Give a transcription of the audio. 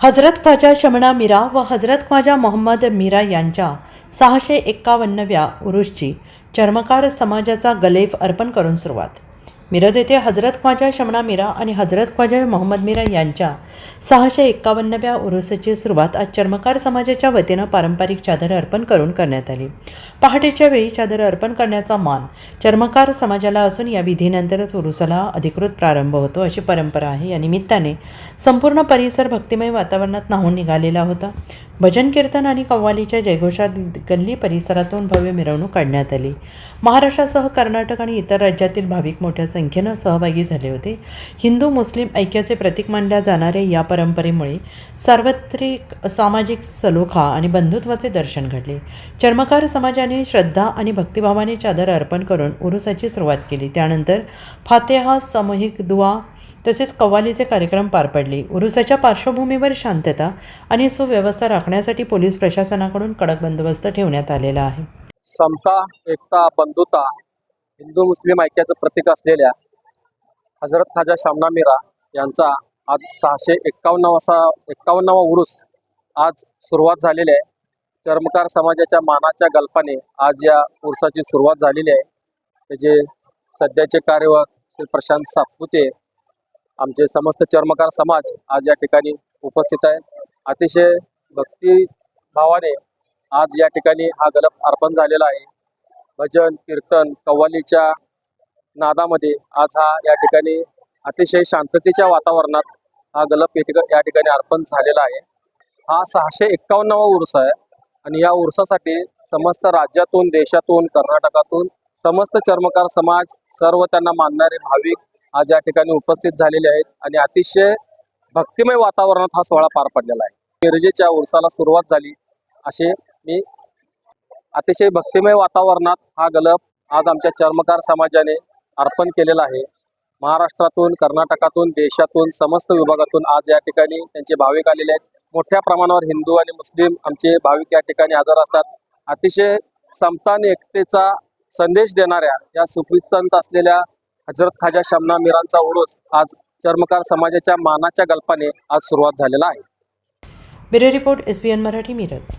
हजरत ख्वाजा शमना मीरा व हजरत ख्वाजा मोहम्मद मीरा यांच्या 651व्या उरूसची चर्मकार समाजाचा गलेफ अर्पण करून सुरुवात. मिरज येथे हजरत ख्वाजा शमना मीरा आणि हजरत ख्वाजा मोहम्मद मीरा यांच्या 651व्या उरूसची सुरुवात आज चर्मकार समाजाच्या वतीनं पारंपरिक चादर अर्पण करून करण्यात आली. पहाटेच्या वेळी चादर अर्पण करण्याचा मान चर्मकार समाजाला असून या विधीनंतरच उरूसाला अधिकृत प्रारंभ होतो अशी परंपरा आहे. या निमित्ताने संपूर्ण परिसर भक्तिमय वातावरणात न्हावून निघालेला होता. भजन कीर्तन आणि कव्वालीच्या जयघोषात गल्ली परिसरातून भव्य मिरवणूक काढण्यात आली. महाराष्ट्रासह कर्नाटक आणि इतर राज्यातील भाविक मोठ्या संख्येनं सहभागी झाले होते. हिंदू मुस्लिम ऐक्याचे प्रतीक मानल्या जाणाऱ्या या परंपरेमुळे सार्वत्रिक सामाजिक सलोखा आणि बंधुत्वाचे दर्शन घडले. चर्मकार समाजाने श्रद्धा आणि भक्तिभावाने चादर अर्पण करून उरूसाची सुरुवात केली. त्यानंतर फातेहा, सामूहिक दुआ तसेच कव्वालीचे कार्यक्रम पार पडले. उरूसाच्या पार्श्वभूमीवर शांतता आणि सुव्यवस्था राखण्यासाठी पोलीस प्रशासनाकडून कडक बंदोबस्त ठेवण्यात आलेला आहे. समता, एकता, बंधुता, हिंदू मुस्लिम ऐक्याचं प्रतीक असलेल्या हजरत ख्वाजा शमना मीरा यांचा आज 651वा उरूस आज सुरुवात झालेली आहे. चर्मकार समाजाच्या मानाच्या गल्पाने आज या उरूसाची सुरुवात झालेली आहे. त्याचे सध्याचे कार्यवाह श्री प्रशांत सातपुते, आमचे समस्त चर्मकार समाज आज या ठिकाणी उपस्थित आहे. अतिशय भक्तिभावाने आज या ठिकाणी हा गलप अर्पण झालेला आहे. भजन कीर्तन कव्वालीच्या नादामध्ये आज हा या ठिकाणी अतिशय शांततेच्या वातावरणात हा गलप या ठिकाणी अर्पण झालेला आहे. हा 651वा उरूस आहे आणि या उरूसासाठी समस्त राज्यातून, देशातून, कर्नाटकातून समस्त चर्मकार समाज, सर्व त्यांना मानणारे भाविक आज या ठिकाणी उपस्थित झालेले आहेत आणि अतिशय भक्तिमय वातावरणात हा सोहळा पार पडलेला आहे. मिरजेच्या उरूसाला सुरुवात झाली असे मी अतिशय भक्तिमय वातावरणात हा गलप आज आमच्या चर्मकार समाजाने अर्पण केलेला आहे. महाराष्ट्रातून, कर्नाटकातून, देशातून, समस्त विभागातून आज या ठिकाणी त्यांचे भाविक आलेले आहेत. मोठ्या प्रमाणावर हिंदू आणि मुस्लिम आमचे भाविक या ठिकाणी हजर असतात. अतिशय समता आणि एकतेचा संदेश देणाऱ्या या सुफीसंत असलेल्या हजरत ख्वाजा शमना मीरांचा उरूस आज चर्मकार समाजाच्या मानाच्या गल्पाने आज सुरुवात झालेला आहे. Bureau report SBN Marathi, Miraj.